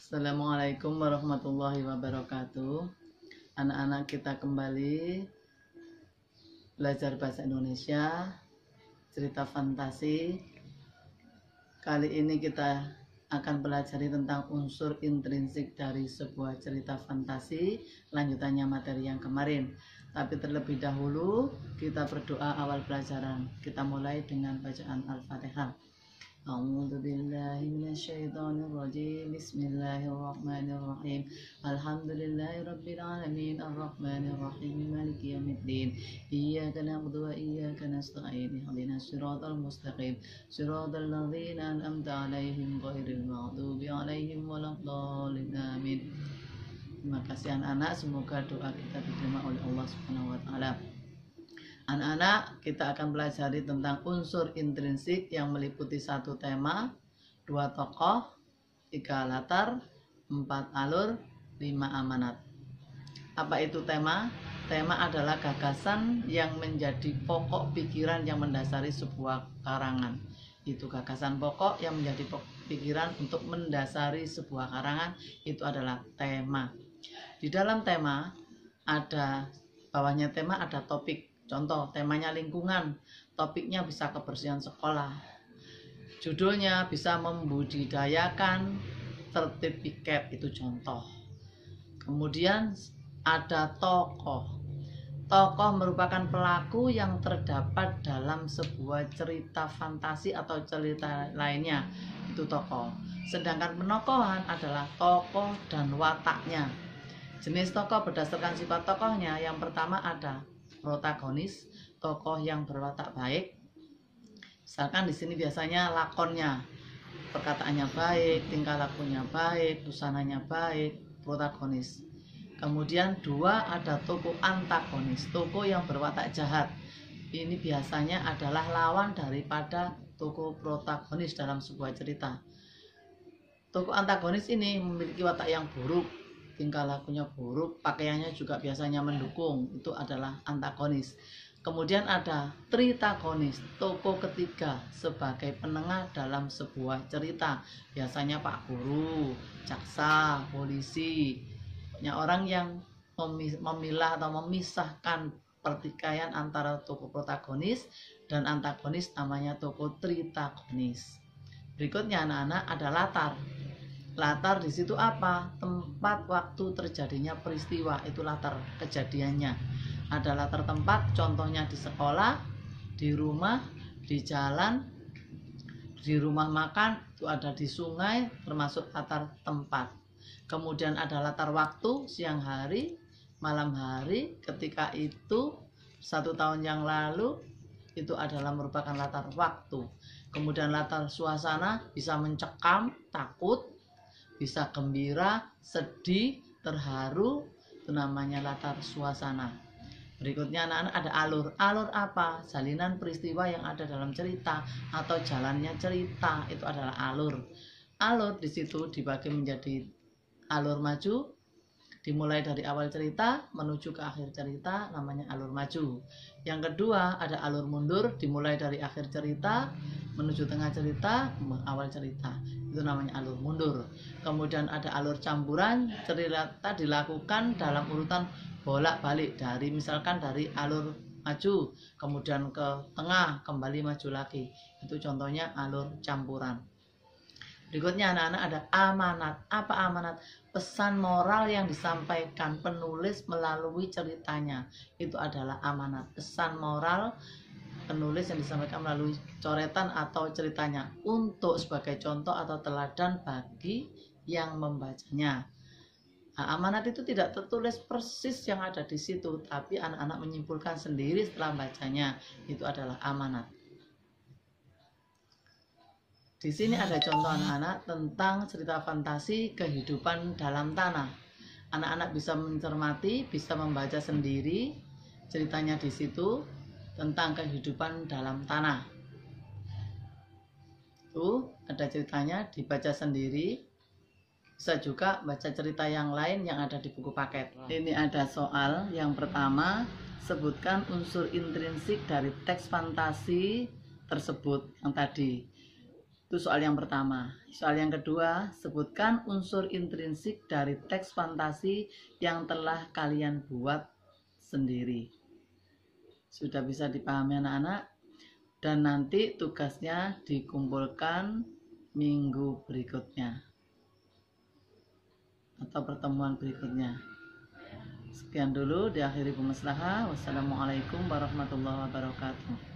Assalamualaikum warahmatullahi wabarakatuh. Anak-anak, kita kembali belajar bahasa Indonesia, cerita fantasi. Kali ini kita akan pelajari tentang unsur intrinsik dari sebuah cerita fantasi, lanjutannya materi yang kemarin. Tapi terlebih dahulu kita berdoa awal pelajaran. Kita mulai dengan bacaan Al-Fatihah. A'udzu billahi minasyaitonir rajim. Bismillahirrahmanirrahim. Alhamdulillahirabbil alamin arrahmanir rahim maliki yaumiddin. Iyyaka na'budu wa iyyaka nasta'in. Ihdinas siratal mustaqim. Siratal ladzina an'amta 'alaihim ghairil maghdubi 'alaihim waladdallin. Amin. Terima kasih anak-anak, semoga doa kita diterima oleh Allah Subhanahu wa taala. Anak-anak, kita akan pelajari tentang unsur intrinsik yang meliputi satu tema, 2 tokoh, 3 latar, 4 alur, 5 amanat. Apa itu tema? Tema adalah gagasan yang menjadi pokok pikiran yang mendasari sebuah karangan. Itu gagasan pokok yang menjadi pikiran untuk mendasari sebuah karangan, itu adalah tema. Di dalam tema ada, bawahnya tema ada topik. Contoh, temanya lingkungan, topiknya bisa kebersihan sekolah. Judulnya bisa membudidayakan tertib piket, itu contoh. Kemudian ada tokoh. Tokoh merupakan pelaku yang terdapat dalam sebuah cerita fantasi atau cerita lainnya, itu tokoh. Sedangkan penokohan adalah tokoh dan wataknya. Jenis tokoh berdasarkan sifat tokohnya, yang pertama ada protagonis, tokoh yang berwatak baik. Misalkan di sini biasanya lakonnya, perkataannya baik, tingkah lakunya baik, busananya baik, protagonis. Kemudian 2 ada tokoh antagonis, tokoh yang berwatak jahat. Ini biasanya adalah lawan daripada tokoh protagonis dalam sebuah cerita. Tokoh antagonis ini memiliki watak yang buruk, tingkah lakunya buruk, pakaiannya juga biasanya mendukung, itu adalah antagonis. Kemudian ada tritagonis, tokoh ketiga sebagai penengah dalam sebuah cerita, biasanya pak guru, jaksa, polisi, pokoknya orang yang memilah atau memisahkan pertikaian antara tokoh protagonis dan antagonis, namanya tokoh tritagonis. Berikutnya anak-anak ada latar. Latar di situ apa? Tempat waktu terjadinya peristiwa, itu latar kejadiannya. Ada latar tempat, contohnya di sekolah, di rumah, di jalan, di rumah makan, itu ada di sungai, termasuk latar tempat. Kemudian ada latar waktu, siang hari, malam hari, ketika itu 1 tahun yang lalu, itu adalah merupakan latar waktu. Kemudian latar suasana bisa mencekam, takut, bisa gembira, sedih, terharu, itu namanya latar suasana. Berikutnya anak-anak ada alur. Alur apa? Salinan peristiwa yang ada dalam cerita atau jalannya cerita, itu adalah alur. Alur di situ dibagi menjadi alur maju, dimulai dari awal cerita menuju ke akhir cerita, namanya alur maju. Yang kedua ada alur mundur, dimulai dari akhir cerita menuju tengah cerita, awal cerita, itu namanya alur mundur. Kemudian ada alur campuran, cerita dilakukan dalam urutan bolak-balik, dari misalkan dari alur maju kemudian ke tengah kembali maju lagi, itu contohnya alur campuran. Berikutnya anak-anak ada amanat. Apa amanat? Pesan moral yang disampaikan penulis melalui ceritanya, itu adalah amanat. Pesan moral penulis yang disampaikan melalui coretan atau ceritanya, untuk sebagai contoh atau teladan bagi yang membacanya. Nah, amanat itu tidak tertulis persis yang ada di situ, tapi anak-anak menyimpulkan sendiri setelah bacanya, itu adalah amanat. Di sini ada contoh anak-anak tentang cerita fantasi kehidupan dalam tanah. Anak-anak bisa mencermati, bisa membaca sendiri ceritanya di situ tentang kehidupan dalam tanah. Tuh, ada ceritanya, dibaca sendiri. Bisa juga baca cerita yang lain yang ada di buku paket. Ini ada soal yang pertama, sebutkan unsur intrinsik dari teks fantasi tersebut yang tadi. Itu soal yang pertama. Soal yang kedua, sebutkan unsur intrinsik dari teks fantasi yang telah kalian buat sendiri. Sudah bisa dipahami anak-anak? Dan nanti tugasnya dikumpulkan minggu berikutnya atau pertemuan berikutnya. Sekian dulu, diakhiri Bu Maslahah. Wassalamualaikum warahmatullahi wabarakatuh.